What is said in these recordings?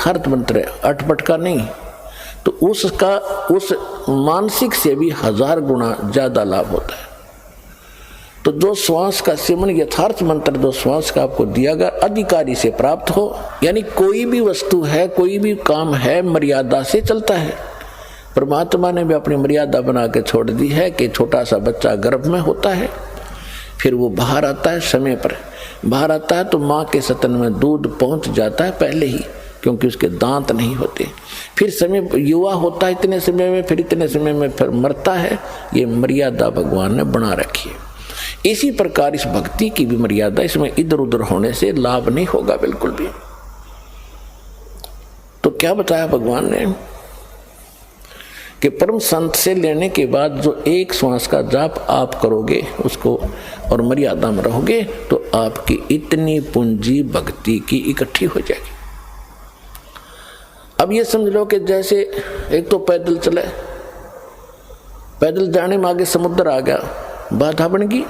यथार्थ मंत्र है, अटपट का नहीं, तो उसका उस मानसिक से भी 1000 गुना ज्यादा लाभ होता है। तो जो श्वास का सेवन यथार्थ मंत्र जो श्वास का आपको दिया गया अधिकारी से प्राप्त हो, यानी कोई भी वस्तु है, कोई भी काम है, मर्यादा से चलता है। परमात्मा ने भी अपनी मर्यादा बना के छोड़ दी है कि छोटा सा बच्चा गर्भ में होता है, फिर वो बाहर आता है, समय पर बाहर आता है तो माँ के स्तन में दूध पहुँच जाता है पहले ही, क्योंकि उसके दांत नहीं होते। फिर समय युवा होता है इतने समय में, फिर इतने समय में फिर मरता है। ये मर्यादा भगवान ने बना रखी है। इसी प्रकार इस भक्ति की भी मर्यादा, इसमें इधर उधर होने से लाभ नहीं होगा बिल्कुल भी। तो क्या बताया भगवान ने कि परम संत से लेने के बाद जो एक श्वास का जाप आप करोगे उसको और मर्यादा में रहोगे तो आपकी इतनी पूंजी भक्ति की इकट्ठी हो जाएगी। अब ये समझ लो कि जैसे एक तो पैदल चले, पैदल जाने में आगे समुद्र आ गया, बाधा बन गई,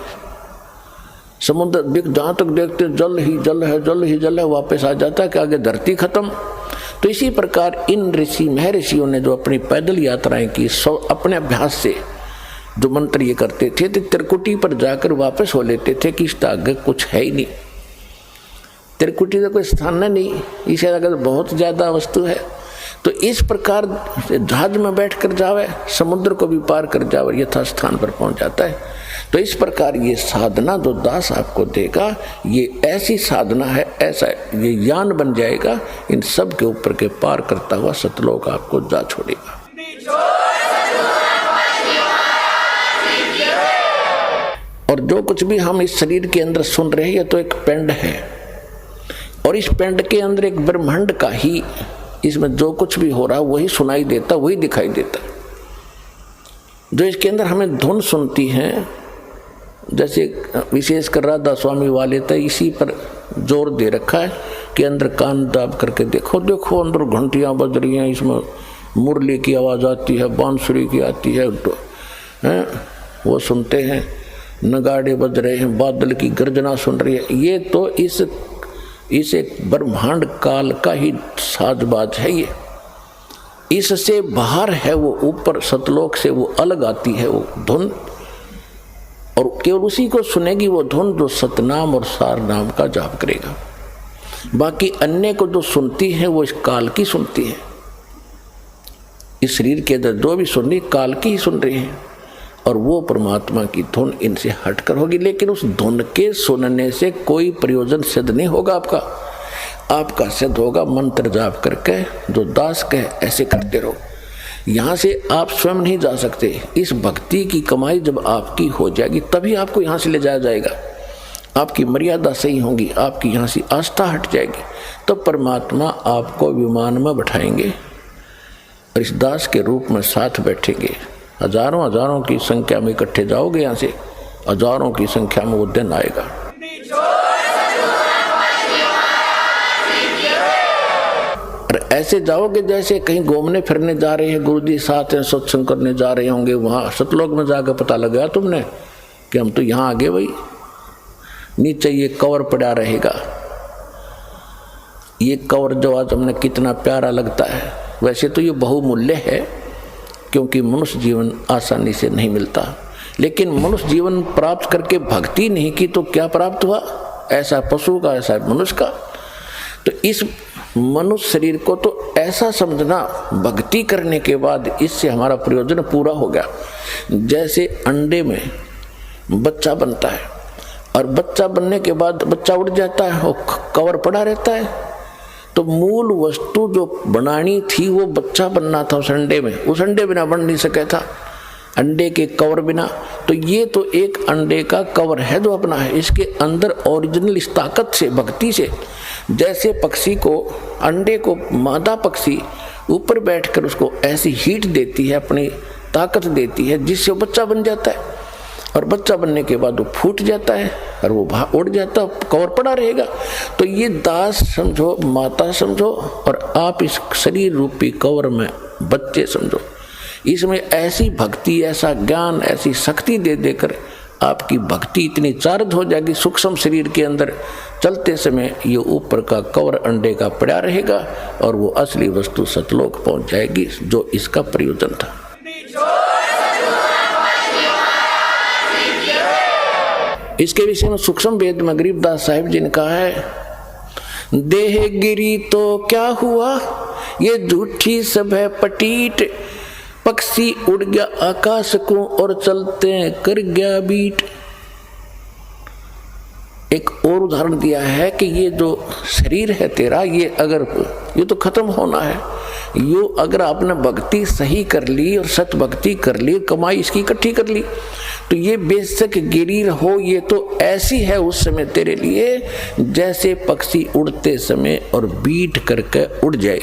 समुद्र जहां तक देखते जल ही जल है, जल ही जल है, वापस आ जाता है कि आगे धरती खत्म। तो इसी प्रकार इन ऋषि महर्षियों ने जो अपनी पैदल यात्राएं की, अपने अभ्यास से जो मंत्र ये करते थे तो त्रिकुटी पर जाकर वापस हो लेते थे कि इसका आगे कुछ है ही नहीं, त्रिकुटी का कोई स्थान नहीं, इसे अगर बहुत ज्यादा वस्तु है। तो इस प्रकार जहाज में बैठ कर जावे, समुद्र को भी पार कर जावे, यथा स्थान पर पहुंच जाता है। तो इस प्रकार ये साधना जो दास आपको देगा, ये ऐसी साधना है, ऐसा ये यान बन जाएगा, इन सब के ऊपर के पार करता हुआ सतलोक आपको जा छोड़ेगा। और जो कुछ भी हम इस शरीर के अंदर सुन रहे हैं, ये तो एक पिंड है, और इस पिंड के अंदर एक ब्रह्मांड का ही, इसमें जो कुछ भी हो रहा है वही सुनाई देता, वही दिखाई देता। जो इसके अंदर हमें धुन सुनती है, जैसे विशेषकर राधा स्वामी वाले तो इसी पर जोर दे रखा है कि अंदर कान दाब करके देखो, देखो अंदर घंटियां बज रही हैं, इसमें मुरली की आवाज़ आती है, बांसुरी की आती है, वो सुनते हैं, नगाड़े बज रहे हैं, बादल की गर्जना सुन रही है। ये तो इस एक ब्रह्मांड काल का ही साजबाज है। ये इससे बाहर है, वो ऊपर सतलोक से वो अलग आती है वो धुन, और केवल उसी को सुनेगी वो धुन जो सतनाम और सार नाम का जाप करेगा। बाकी अन्य को जो सुनती है वो इस काल की सुनती है, इस शरीर के अंदर जो भी सुन रही काल की ही सुन रही है, और वो परमात्मा की धुन इनसे हटकर होगी। लेकिन उस धुन के सुनने से कोई प्रयोजन सिद्ध नहीं होगा आपका सिद्ध होगा मंत्र जाप करके, जो दास कहे ऐसे करते रहो। यहाँ से आप स्वयं नहीं जा सकते, इस भक्ति की कमाई जब आपकी हो जाएगी तभी आपको यहाँ से ले जाया जाएगा। आपकी मर्यादा सही होगी, आपकी यहाँ से आस्था हट जाएगी, तो परमात्मा आपको विमान में बैठाएंगे और इस दास के रूप में साथ बैठेंगे। हजारों हजारों की संख्या में इकट्ठे जाओगे, यहाँ से हजारों की संख्या में वो दिन आएगा। और ऐसे जाओगे जैसे कहीं घूमने फिरने जा रहे हैं, गुरुजी साथ हैं, सत्संग करने जा रहे होंगे, वहाँ सतलोक में जाकर पता लगा तुमने कि हम तो यहाँ आ गए भाई। नीचे ये कवर पड़ा रहेगा, ये कवर जो आज हमने कितना प्यारा लगता है, वैसे तो ये बहुमूल्य है क्योंकि मनुष्य जीवन आसानी से नहीं मिलता। लेकिन मनुष्य जीवन प्राप्त करके भक्ति नहीं की तो क्या प्राप्त हुआ, ऐसा पशु का, ऐसा मनुष्य का। तो इस मनुष्य शरीर को तो ऐसा समझना, भक्ति करने के बाद इससे हमारा प्रयोजन पूरा हो गया। जैसे अंडे में बच्चा बनता है और बच्चा बनने के बाद बच्चा उड़ जाता है और कवर पड़ा रहता है, तो मूल वस्तु जो बनानी थी वो बच्चा बनना था उस अंडे में, उस अंडे बिना बन नहीं सके था, अंडे के कवर बिना। तो ये तो एक अंडे का कवर है जो अपना है, इसके अंदर ओरिजिनल इस ताकत से, भक्ति से, जैसे पक्षी को, अंडे को मादा पक्षी ऊपर बैठकर उसको ऐसी हीट देती है, अपनी ताकत देती है, जिससे वो बच्चा बन जाता है, और बच्चा बनने के बाद वो फूट जाता है और वो उड़ जाता है, कवर पड़ा रहेगा। तो ये दास समझो, माता समझो, और आप इस शरीर रूपी कवर में बच्चे समझो। इसमें ऐसी भक्ति, ऐसा ज्ञान, ऐसी शक्ति दे देकर आपकी भक्ति इतनी चार्ज हो जाएगी सूक्ष्म शरीर के अंदर, चलते समय ये ऊपर का कवर अंडे का पड़ा रहेगा और वो असली वस्तु सतलोक पहुंच जाएगी, जो इसका प्रयोजन था। इसके विषय में सूक्ष्म वेद में गरीबदास साहिब जी ने कहा है, देह गिरी तो क्या हुआ, ये झूठी सब है पटीट, पक्षी उड़ गया आकाश को और चलते कर गया बीट। एक और उदाहरण दिया है कि ये जो शरीर है तेरा, ये तो खत्म होना है, यो अगर आपने भक्ति सही कर ली और सत भक्ति कर ली, कमाई इसकी इकट्ठी कर ली, तो ये बेशक गिरी हो, ये तो ऐसी है उस समय तेरे लिए जैसे पक्षी उड़ते समय और बीट करके उड़ जाए।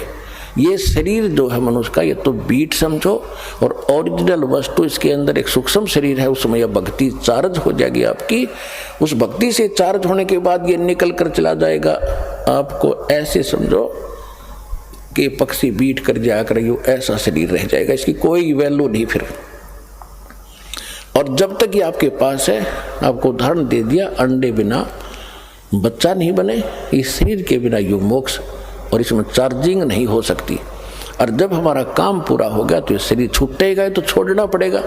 ये शरीर जो है मनुष्य का, ये तो बीट समझो, और ओरिजिनल वस्तु इसके अंदर एक सूक्ष्म शरीर है, उसमें यह भक्ति चार्ज हो जाएगी आपकी। उस भक्ति से चार्ज होने के बाद ये निकल कर चला जाएगा, आपको ऐसे समझो कि पक्षी बीट कर जाया कर, ऐसा शरीर रह जाएगा, इसकी कोई वैल्यू नहीं फिर। और जब तक ये आपके पास है, आपको उदाहरण दे दिया, अंडे बिना बच्चा नहीं बने, इस शरीर के बिना यो मोक्ष और इसमें चार्जिंग नहीं हो सकती। और जब हमारा काम पूरा हो गया तो ये शरीर छूटेगा, तो छोड़ना पड़ेगा।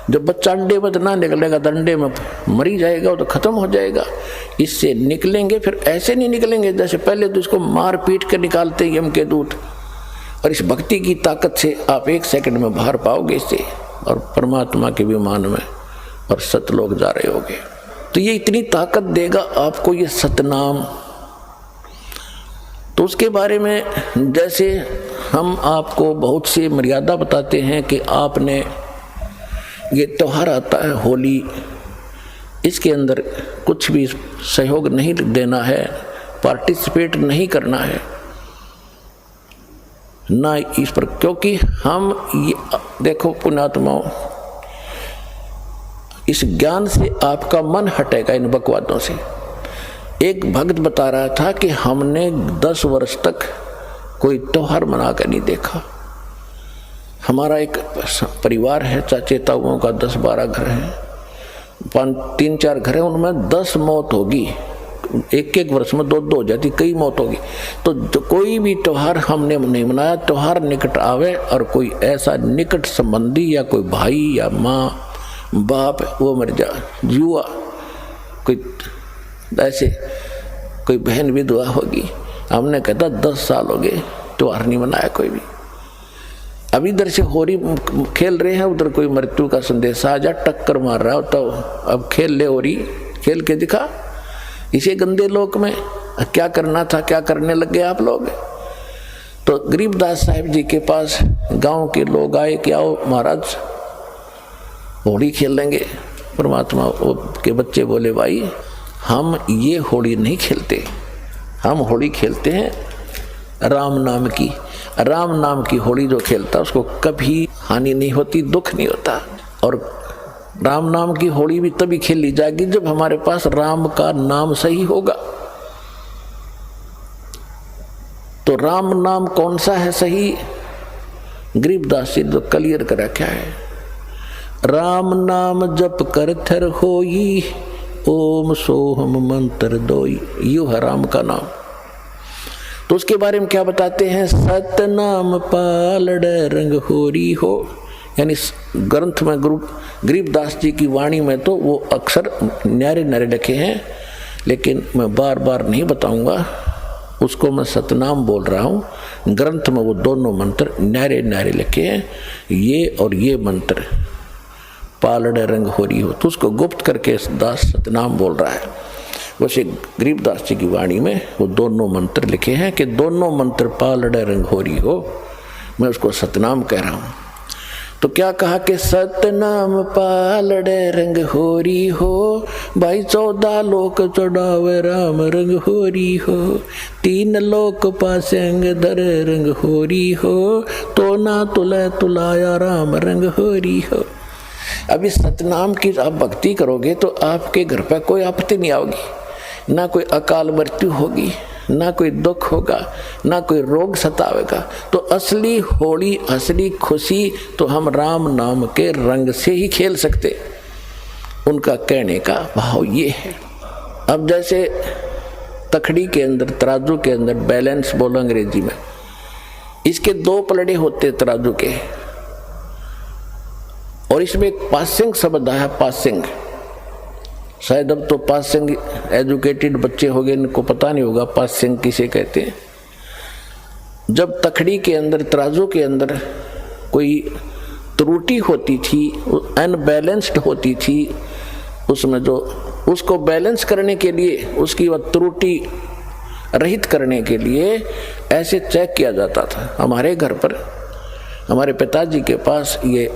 जब बच्चा अंडे में ना निकलेगा तो अंडे में मरी जाएगा, वो तो खत्म हो जाएगा। इससे निकलेंगे, फिर ऐसे नहीं निकलेंगे जैसे पहले तो इसको मार पीट कर निकालते हैं यम के दूत। और इस भक्ति की ताकत से आप 1 सेकंड में बाहर पाओगे इससे, और परमात्मा के विमान में और सतलोक जा रहे होगे। तो ये इतनी ताकत देगा आपको ये सतनाम। तो उसके बारे में जैसे हम आपको बहुत सी मर्यादा बताते हैं कि आपने ये त्योहार आता है होली, इसके अंदर कुछ भी सहयोग नहीं देना है, पार्टिसिपेट नहीं करना है ना इस पर, क्योंकि हम ये देखो पुण्यात्माओं, इस ज्ञान से आपका मन हटेगा इन बकवादों से। एक भक्त बता रहा था कि हमने 10 वर्ष तक कोई त्योहार मना कर नहीं देखा। हमारा एक परिवार है, चाचे ताऊओं का 10-12 घर है, 3-4 घर है, उनमें 10 मौत होगी, एक वर्ष में 2 हो जाती, कई मौत होगी। तो कोई भी त्योहार हमने नहीं मनाया। त्योहार निकट आवे और कोई ऐसा निकट संबंधी या कोई भाई या माँ बाप वो मर जा, जुआ, कोई ऐसे कोई बहन विधवा होगी, हमने कहता 10 साल हो गए त्योहार नहीं मनाया कोई भी। अब इधर से होरी खेल रहे हैं, उधर कोई मृत्यु का संदेश आ जा, टक्कर मार रहा हो, तो अब खेल ले होरी, खेल के दिखा। इसे गंदे लोक में क्या करना था, क्या करने लग गए आप लोग। तो गरीबदास साहिब जी के पास गांव के लोग आए कि आओ महाराज होली खेल लेंगे। परमात्मा के बच्चे बोले, भाई हम ये होली नहीं खेलते, हम होली खेलते हैं राम नाम की। राम नाम की होली जो खेलता उसको कभी हानि नहीं होती, दुख नहीं होता। और राम नाम की होली भी तभी खेली जाएगी जब हमारे पास राम का नाम सही होगा। तो राम नाम कौन सा है सही? गरीबदास जी तो क्लियर कर रखा है, राम नाम जप कर थर होई, ओम सोहम मंत्र दोई, यू है राम का नाम। तो उसके बारे में क्या बताते हैं, सत नाम पालड़ रंग होरी हो। यानी ग्रंथ में गरीबदास जी की वाणी में तो वो अक्षर न्यारे न्यारे लिखे हैं, लेकिन मैं बार बार नहीं बताऊंगा, उसको मैं सतनाम बोल रहा हूँ। ग्रंथ में वो दोनों मंत्र न्यारे न्यारे लिखे हैं, ये और ये मंत्र पालड़ रंग होरी हो, तो उसको गुप्त करके दास सतनाम बोल रहा है। वैसे गरीबदास जी की वाणी में वो दोनों मंत्र लिखे हैं कि दोनों मंत्र पालड़ रंग होरी हो, मैं उसको सतनाम कह रहा हूँ। तो क्या कहा कि सतनाम पालड़ रंग होरी हो, भाई 14 लोक चढ़ावे राम रंग होरी हो, 3 लोक पासेंग धर रंग होरी हो, तो ना तुले तुलाया राम रंग होरी हो। अब इस सतनाम की आप भक्ति करोगे तो आपके घर पर कोई आपत्ति नहीं आओगी, ना कोई अकाल मृत्यु होगी, ना कोई दुख होगा, ना कोई रोग सतावेगा। तो असली होली, असली खुशी तो हम राम नाम के रंग से ही खेल सकते। उनका कहने का भाव ये है। अब जैसे तखड़ी के अंदर, तराजू के अंदर बैलेंस बोलो अंग्रेजी में, इसके दो पलड़े होते तराजू के, और इसमें एक पासिंग शब्द है, पासिंग। शायद अब तो पासिंग एजुकेटेड बच्चे हो गए, इनको पता नहीं होगा पासिंग किसे कहते हैं। जब तखड़ी के अंदर, तराजू के अंदर कोई त्रुटि होती थी, अनबैलेंस्ड होती थी, उसमें जो उसको बैलेंस करने के लिए, उसकी वह त्रुटि रहित करने के लिए ऐसे चेक किया जाता था। हमारे घर पर, हमारे पिताजी के पास ये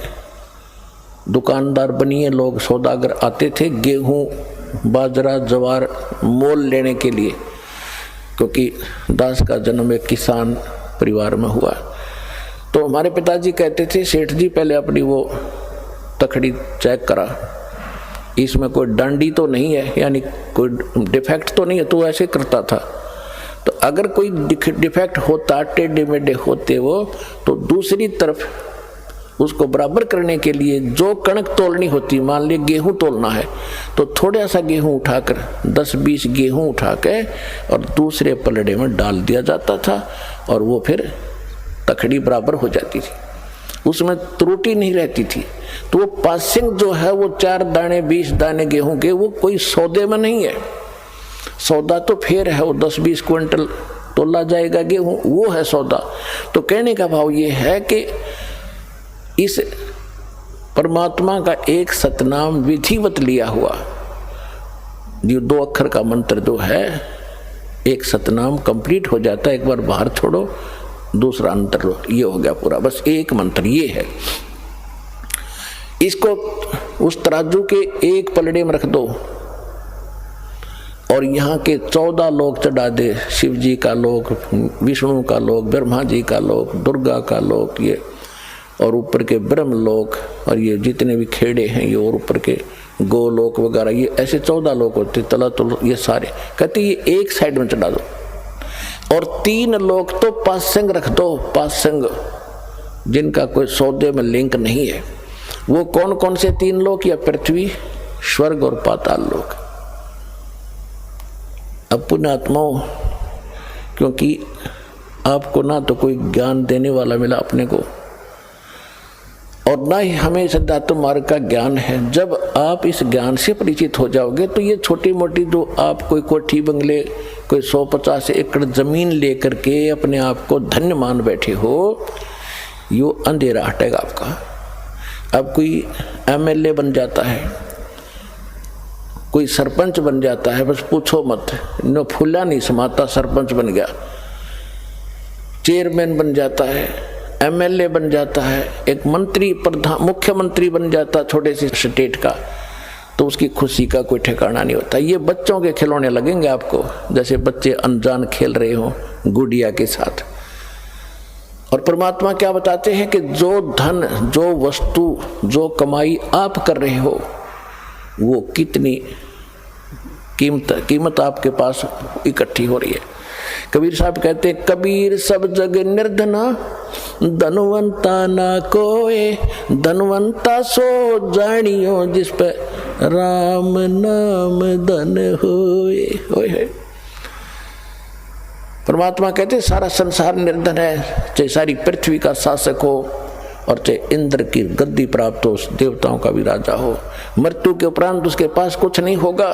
दुकानदार बनिए लोग, सौदागर आते थे गेहूं, बाजरा, ज्वार मोल लेने के लिए, क्योंकि दास का जन्म एक किसान परिवार में हुआ। तो हमारे पिताजी कहते थे, सेठ जी पहले अपनी वो तखड़ी चेक करा, इसमें कोई डांडी तो नहीं है, यानी कोई डिफेक्ट तो नहीं है। तो ऐसे करता था। तो अगर कोई डिफेक्ट होता, टेढ़े मेढ़े होते वो, तो दूसरी तरफ उसको बराबर करने के लिए जो कणक तोलनी होती, मान ली गेहूं तोलना है, तो थोड़ा सा गेहूं उठाकर 10-20 गेहूं उठा के और दूसरे पलड़े में डाल दिया जाता था, और वो फिर तखड़ी बराबर हो जाती थी, उसमें त्रुटि नहीं रहती थी। तो वो पासिंग जो है, वो 4 दाने 20 दाने गेहूं के, वो कोई सौदे में नहीं है। सौदा तो फेर है, वो 10-20 क्विंटल तोला जाएगा गेहूं, वो है सौदा। तो कहने का भाव ये है कि इस परमात्मा का एक सतनाम विधिवत लिया हुआ, जो 2 अक्षर का मंत्र जो है, एक सतनाम कंप्लीट हो जाता है, एक बार बाहर छोड़ो, दूसरा अंतर लो, ये हो गया पूरा, बस एक मंत्र ये है। इसको उस तराजू के एक पलड़े में रख दो और यहाँ के 14 लोग चढ़ा दे, शिव जी का लोक, विष्णु का लोक, ब्रह्मा जी का लोक, दुर्गा का लोक, ये और ऊपर के ब्रह्म लोक, और ये जितने भी खेड़े हैं ये, और ऊपर के गोलोक वगैरह, ये ऐसे 14 लोक होते, तला तो ये सारे कहते ये एक साइड में चढ़ा दो। और 3 लोक तो पासंग रख दो, पासंग जिनका कोई सौदे में लिंक नहीं है। वो कौन कौन से 3 लोक? या पृथ्वी, स्वर्ग और पाताल लोक। अब पुण्यात्माओं, क्योंकि आपको ना तो कोई ज्ञान देने वाला मिला अपने को, और ना ही हमें सिद्धार्थ मार्ग का ज्ञान है। जब आप इस ज्ञान से परिचित हो जाओगे तो ये छोटी मोटी जो आप कोई कोठी बंगले, कोई 150 एकड़ जमीन लेकर के अपने आप को धन्य मान बैठे हो, यो अंधेरा हटेगा आपका। अब कोई MLA बन जाता है, कोई सरपंच बन जाता है, बस पूछो मत, न फूला नहीं समाता, सरपंच बन गया, चेयरमैन बन जाता है, MLA बन जाता है, एक मंत्री, प्रधान, मुख्यमंत्री बन जाता छोटे से स्टेट का, तो उसकी खुशी का कोई ठिकाना नहीं होता। ये बच्चों के खिलौने लगेंगे आपको, जैसे बच्चे अनजान खेल रहे हो गुड़िया के साथ। और परमात्मा क्या बताते हैं कि जो धन, जो वस्तु, जो कमाई आप कर रहे हो, वो कितनी कीमत आपके पास इकट्ठी हो रही है। कबीर साहब कहते हैं, कबीर सब जग निर्धना, धनवंता ना कोय, धनवंता सो जानियो, जिस पे राम नाम धन होए। होए परमात्मा कहते हैं, सारा संसार निर्धन है, चाहे सारी पृथ्वी का शासक हो और चाहे इंद्र की गद्दी प्राप्त हो, देवताओं का भी राजा हो, मृत्यु के उपरांत उसके पास कुछ नहीं होगा,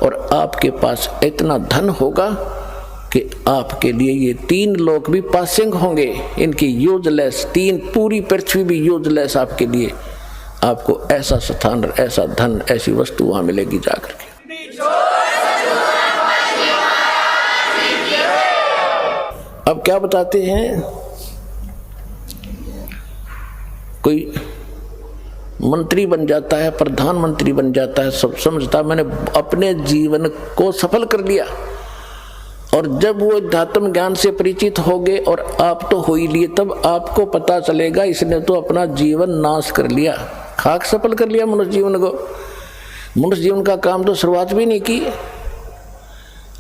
और आपके पास इतना धन होगा कि आपके लिए ये 3 लोक भी पासिंग होंगे, इनकी यूजलेस, 3 पूरी पृथ्वी भी यूजलेस आपके लिए। आपको ऐसा स्थान, ऐसा धन, ऐसी वस्तु वहां मिलेगी जाकर के। अब क्या बताते हैं, कोई मंत्री बन जाता है, प्रधानमंत्री बन जाता है, सब समझता मैंने अपने जीवन को सफल कर लिया। और जब वो अध्यात्म ज्ञान से परिचित हो गए, और आप तो हो ही लिए, तब आपको पता चलेगा इसने तो अपना जीवन नाश कर लिया, खाक सफल कर लिया मनुष्य जीवन को। मनुष्य जीवन का काम तो शुरुआत भी नहीं की।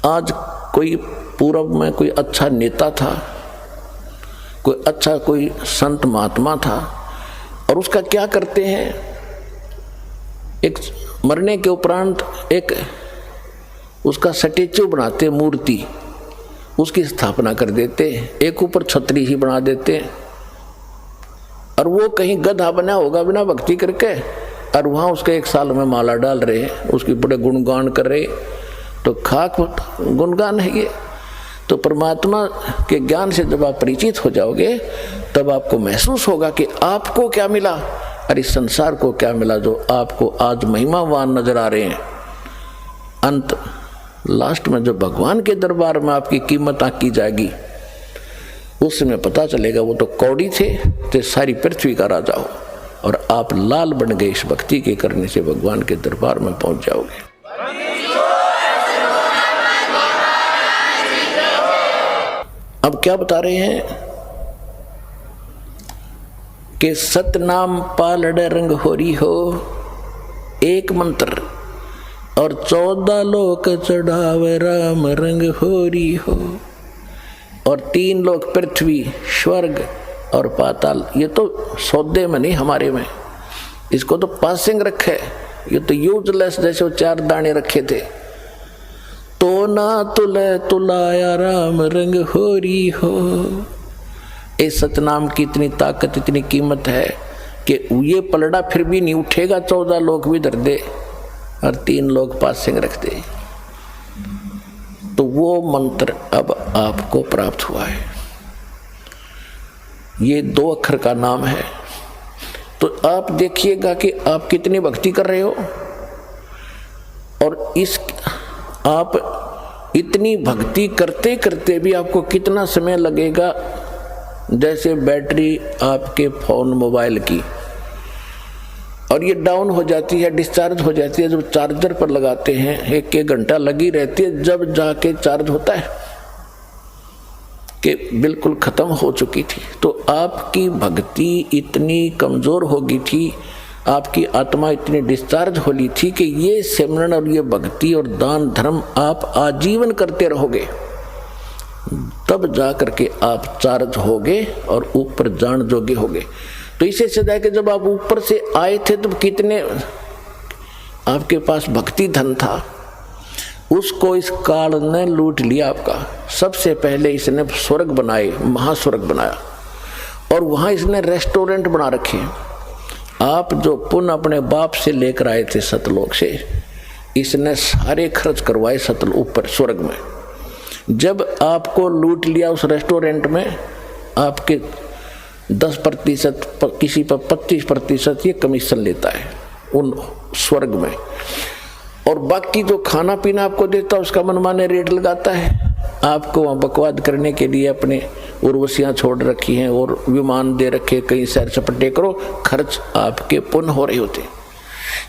आज कोई पूर्व में कोई अच्छा नेता था, कोई अच्छा कोई संत महात्मा था, और उसका क्या करते हैं, एक मरने के उपरांत एक उसका स्टैचू बनाते, मूर्ति उसकी स्थापना कर देते, एक ऊपर छतरी ही बना देते, और वो कहीं गधा बना होगा बिना भक्ति करके, और वहाँ उसके 1 साल में माला डाल रहे, उसकी बड़े गुणगान कर रहे, तो खाक गुणगान है ये। तो परमात्मा के ज्ञान से जब आप परिचित हो जाओगे तब आपको महसूस होगा कि आपको क्या मिला और इस संसार को क्या मिला जो आपको आज महिमावान नजर आ रहे हैं। अंत लास्ट में जब भगवान के दरबार में आपकी कीमत आंकी जाएगी उस समय पता चलेगा वो तो कौड़ी थे सारी पृथ्वी का राजा हो, और आप लाल बन गए इस भक्ति के करने से भगवान के दरबार में पहुंच जाओगे। अब क्या बता रहे हैं कि सतनाम पालड़ रंग होरी हो, एक मंत्र और 14 लोक चढ़ावे राम रंग होरी हो, और 3 लोक पृथ्वी स्वर्ग और पाताल। ये तो सौदे में नहीं, हमारे में इसको तो पासिंग रखे, ये तो यूजलेस जैसे वो 4 दाने रखे थे। तो ना तुले तुलाया राम रंग होरी हो। इस सतनाम की इतनी ताकत, इतनी कीमत है कि ये पलड़ा फिर भी नहीं उठेगा, 14 लोग भी धर दे और 3 लोग पासिंग रख दे। तो वो मंत्र अब आपको प्राप्त हुआ है। ये 2 अक्षर का नाम है। तो आप देखिएगा कि आप कितनी भक्ति कर रहे हो, और इस आप इतनी भक्ति करते करते भी आपको कितना समय लगेगा। जैसे बैटरी आपके फोन मोबाइल की, और ये डाउन हो जाती है, डिस्चार्ज हो जाती है, जब चार्जर पर लगाते हैं 1-1 घंटा लगी रहती है, जब जाके चार्ज होता है कि बिल्कुल खत्म हो चुकी थी। तो आपकी भक्ति इतनी कमजोर हो गई थी, आपकी आत्मा इतनी डिस्चार्ज होली थी कि ये सिमरन और ये भक्ति और दान धर्म आप आजीवन करते रहोगे, तब जा करके आप चार्ज होगे और ऊपर जान जोगे होगे। तो इसे सदा के जब आप ऊपर से आए थे तो कितने आपके पास भक्ति धन था, उसको इस काल ने लूट लिया आपका। सबसे पहले इसने स्वर्ग बनाए, महास्वर्ग बनाया, और वहां इसने रेस्टोरेंट बना रखे। आप जो पुण्य अपने बाप से लेकर आए थे सतलोक से, इसने सारे खर्च करवाए सतल ऊपर स्वर्ग में। जब आपको लूट लिया उस रेस्टोरेंट में, आपके 10%, किसी पर 25% ये कमीशन लेता है उन स्वर्ग में, और बाकी जो खाना पीना आपको देता है उसका मनमाने रेट लगाता है। आपको वहाँ बकवाद करने के लिए अपने उर्वशियाँ छोड़ रखी हैं और विमान दे रखे, कहीं सैर सपटे करो, खर्च आपके पुण्य हो रहे होते।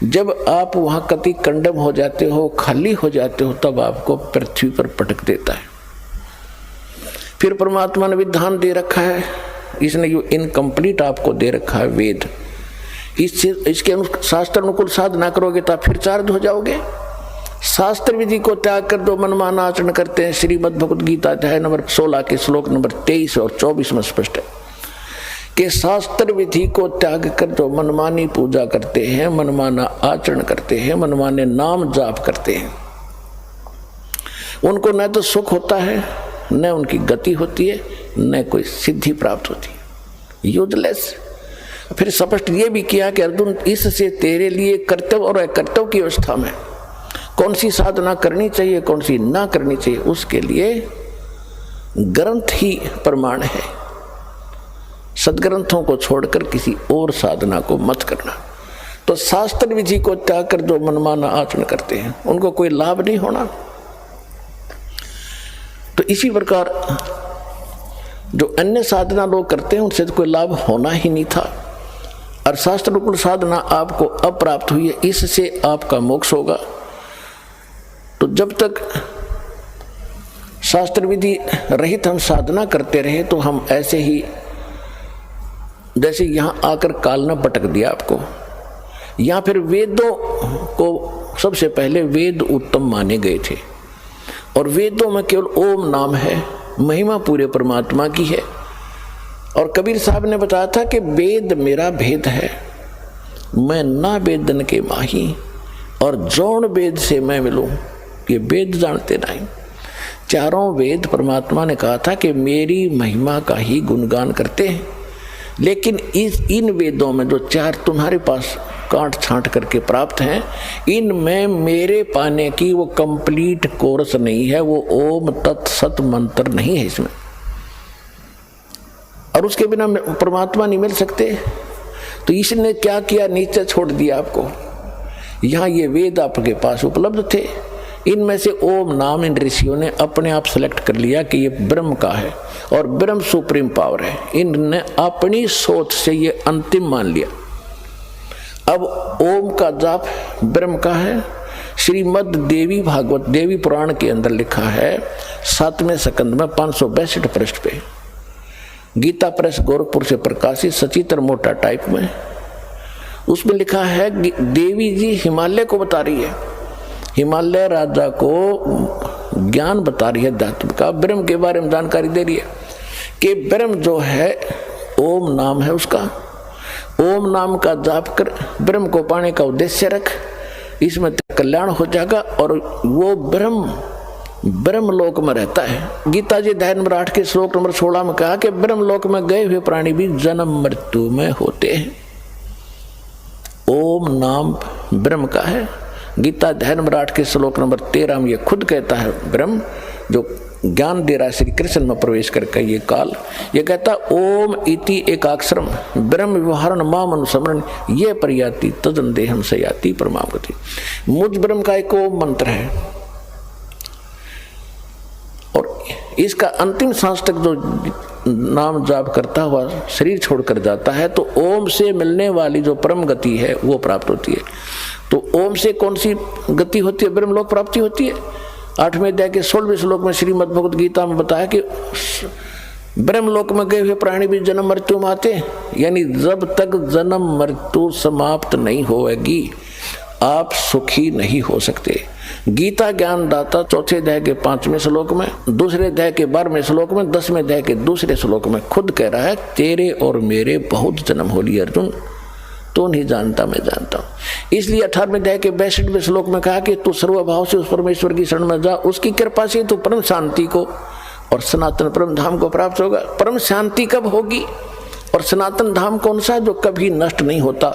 जब आप वहाँ कति कंडम हो जाते हो, खाली हो जाते हो, तब आपको पृथ्वी पर पटक देता है। फिर परमात्मा ने विधान दे रखा है, इसने जो इनकम्प्लीट आपको दे रखा है वेद, इसके शास्त्र अनुकूल साधना करोगे तो आप फिर चार्ज हो जाओगे। शास्त्र विधि को त्याग कर दो, मनमाना आचरण करते हैं। श्रीमद् भगवद गीता अध्याय नंबर 16 के श्लोक नंबर 23 और 24 में स्पष्ट है कि शास्त्र विधि को त्याग कर दो, मनमानी पूजा करते हैं, मनमाना आचरण करते हैं, मनमाने नाम जाप करते हैं, उनको न तो सुख होता है, न उनकी गति होती है, न कोई सिद्धि प्राप्त होती है, यूजलेस। फिर स्पष्ट ये भी किया कि अर्जुन, इससे तेरे लिए कर्तव्य और अकर्तव्य की अवस्था में कौन सी साधना करनी चाहिए, कौन सी ना करनी चाहिए, उसके लिए ग्रंथ ही प्रमाण है। सदग्रंथों को छोड़कर किसी और साधना को मत करना। तो शास्त्र विधि को त्याग कर जो मनमाना आचरण करते हैं उनको कोई लाभ नहीं होना। तो इसी प्रकार जो अन्य साधना लोग करते हैं उनसे तो कोई लाभ होना ही नहीं था, और शास्त्र अनुकूल साधना आपको अप्राप्त हुई है, इससे आपका मोक्ष होगा। तो जब तक शास्त्र विधि रहित हम साधना करते रहे तो हम ऐसे ही, जैसे यहाँ आकर काल ने पटक दिया आपको। यहाँ फिर वेदों को सबसे पहले वेद उत्तम माने गए थे, और वेदों में केवल ओम नाम है, महिमा पूरे परमात्मा की है। और कबीर साहब ने बताया था कि वेद मेरा भेद है, मैं ना वेदन के माही, और जौन वेद से मैं मिलूं, ये वेद जानते नहीं। चारों वेद परमात्मा ने कहा था कि मेरी महिमा का ही गुणगान करते हैं, लेकिन इन वेदों में जो चार तुम्हारे पास काट छांट करके प्राप्त हैं, इनमें मेरे पाने की वो कंप्लीट कोर्स नहीं है, वो ओम तत् सत मंत्र नहीं है इसमें, और उसके बिना परमात्मा नहीं मिल सकते। तो इसने क्या किया, नीचे छोड़ दिया आपको। यहाँ ये वेद आपके पास उपलब्ध थे, इनमें से ओम नाम इन ऋषियों ने अपने आप सेलेक्ट कर लिया कि ये ब्रह्म का है और ब्रह्म सुप्रीम पावर है। इनने अपनी सोच से ये अंतिम मान लिया। अब ओम का जाप ब्रह्म का है। श्रीमद् देवी भागवत देवी पुराण के अंदर लिखा है 7वें स्कंद में 562 पृष्ठ पे, गीता प्रेस गोरखपुर से प्रकाशित सचित्र मोटा टाइप में, उसमें लिखा है देवी जी हिमालय को बता रही है, हिमालय राजा को ज्ञान बता रही है अध्यात्म का, ब्रह्म के बारे में जानकारी दे रही है कि ब्रह्म जो है ओम नाम है उसका, ओम नाम का जाप कर ब्रह्म को पाने का उद्देश्य रख, इसमें कल्याण हो जाएगा और वो ब्रह्म लोक में रहता है। गीता जी अध्याय नंबर 8 के श्लोक नंबर 16 में कहा कि ब्रह्म लोक में गए हुए प्राणी भी जन्म मृत्यु में होते हैं। ओम नाम ब्रह्म का है। गीता अध्याय नंबर 8 के श्लोक नंबर 13 में ये खुद कहता है ब्रह्म जो ज्ञान दे रहा है श्री कृष्ण में प्रवेश करके ये काल, ये कहता ओम इति एकाक्षरम ब्रह्म व्यवहारण माम अनुस्मरण ये प्रयाति तदन देहम से याति परमागति। मुझ ब्रह्म का एक ओम मंत्र है और इसका अंतिम सांस तक जो नाम जाप करता हुआ शरीर छोड़कर जाता है तो ओम से मिलने वाली जो परम गति है वो प्राप्त होती है। तो ओम से कौन सी गति होती है, ब्रह्मलोक प्राप्ति होती है। 8वें अध्याय के 16वें श्लोक में श्रीमद् भगवद गीता में बताया कि ब्रह्मलोक में गए हुए प्राणी भी जन्म मृत्यु में आते, यानी जब तक जन्म मृत्यु समाप्त नहीं होगी आप सुखी नहीं हो सकते। गीता ज्ञान दाता 4थे अध्याय के 5वें श्लोक में, 2रे अध्याय के 12वें श्लोक में, 10वें अध्याय के 2रे श्लोक में खुद कह रहा है तेरे और मेरे बहुत जन्म हो लिए अर्जुन, तो नहीं जानता मैं जानता हूं। इसलिए 18वें अध्याय के 62वें श्लोक में कहा कि तू सर्वभाव से उस परमेश्वर की शरण में जा, उसकी कृपा से तू परम शांति को और सनातन परम धाम को प्राप्त होगा। परम शांति कब होगी और सनातन धाम कौन सा, जो कभी नष्ट नहीं होता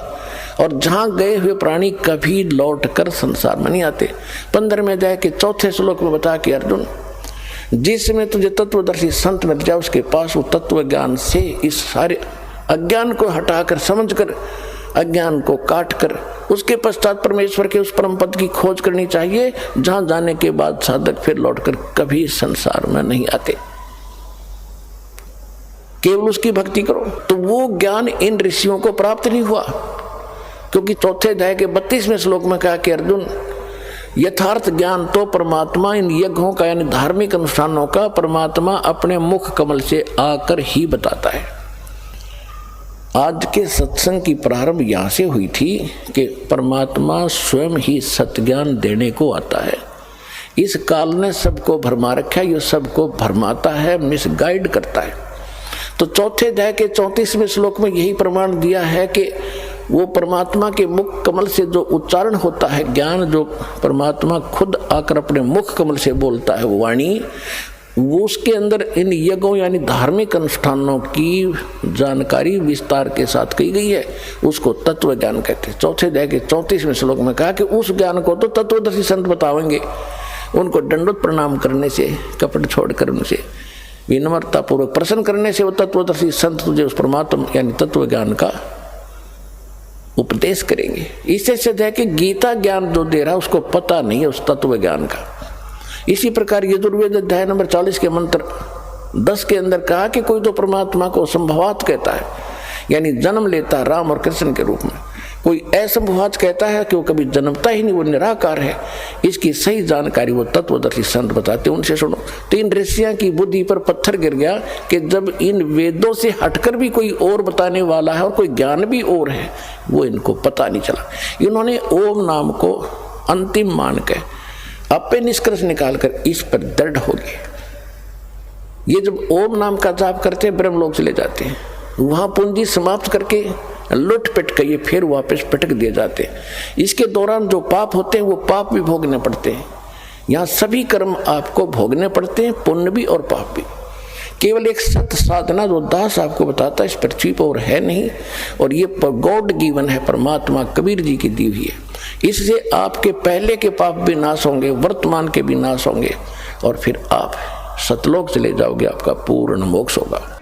और जहां गए हुए प्राणी कभी लौट कर संसार में नहीं आते। 15वें अध्याय के 4थे श्लोक में बता कि अर्जुन जिसमें तुझे तत्वदर्शी संत मिल जाए उसके पास वो तत्व ज्ञान से इस सारे अज्ञान को हटाकर समझकर अज्ञान को काट कर उसके पश्चात परमेश्वर के उस परम पद की खोज करनी चाहिए जहां जाने के बाद साधक फिर लौटकर कभी संसार में नहीं आते, केवल उसकी भक्ति करो। तो वो ज्ञान इन ऋषियों को प्राप्त नहीं हुआ, क्योंकि 4थे अध्याय के 32वें श्लोक में कहा कि अर्जुन यथार्थ ज्ञान तो परमात्मा इन यज्ञों का यानी धार्मिक अनुष्ठानों का परमात्मा अपने मुख कमल से आकर ही बताता है। आज के सत्संग की प्रारंभ यहाँ से हुई थी कि परमात्मा स्वयं ही सत्य ज्ञान देने को आता है। इस काल ने सबको भरमा रखा है, ये सबको भरमाता है, मिसगाइड करता है। तो 4थे अध्याय के 34वें श्लोक में यही प्रमाण दिया है कि वो परमात्मा के मुख कमल से जो उच्चारण होता है ज्ञान, जो परमात्मा खुद आकर अपने मुख कमल से बोलता है वो वाणी, वो उसके अंदर इन यज्ञों यानी धार्मिक अनुष्ठानों की जानकारी विस्तार के साथ कही गई है, उसको तत्व ज्ञान कहते हैं। 4थे अध्याय के 34वें श्लोक में कहा कि उस ज्ञान को तो तत्वदर्शी संत बतावेंगे, उनको दंडवत प्रणाम करने से, कपट छोड़कर उनसे विनम्रता पूर्वक प्रसन्न करने से वो तत्वदर्शी संत तुझे उस परमात्मा यानी तत्व ज्ञान का उपदेश करेंगे। इससे सिद्ध है कि गीता ज्ञान जो दे रहा है उसको पता नहीं है उस तत्व ज्ञान का। इसी प्रकार यजुर्वेद अध्याय नंबर 40 के मंत्र 10 के अंदर कहा कि कोई तो परमात्मा को संभवात कहता है, यानी जन्म लेता है राम और कृष्ण के रूप में, कोई असंभवात कहता है कि वो कभी जन्मता ही नहीं, वो निराकार है। इसकी सही जानकारी वो तत्वदर्शी संत बताते, उनसे सुनो। तो इन ऋषियों की बुद्धि पर पत्थर गिर गया कि जब इन वेदों से हटकर भी कोई और बताने वाला है और कोई ज्ञान भी और है, वो इनको पता नहीं चला। इन्होंने ओम नाम को अंतिम मान के अपने निष्कर्ष निकालकर इस पर दृढ़ हो गए। ये जब ओम नाम का जाप करते हैं ब्रह्मलोक चले जाते हैं, वहां पूंजी समाप्त करके लुट पिट के ये फिर वापस पटक दिए जाते हैं। इसके दौरान जो पाप होते हैं वो पाप भी भोगने पड़ते हैं। यहाँ सभी कर्म आपको भोगने पड़ते हैं, पुण्य भी और पाप भी। केवल एक सत्य साधना जो दास आपको बताता है इस पृथ्वी पर और है नहीं, और ये गॉड गिवन है, परमात्मा कबीर जी की दी हुई है। इससे आपके पहले के पाप भी नाश होंगे, वर्तमान के भी नाश होंगे, और फिर आप सतलोक चले जाओगे, आपका पूर्ण मोक्ष होगा।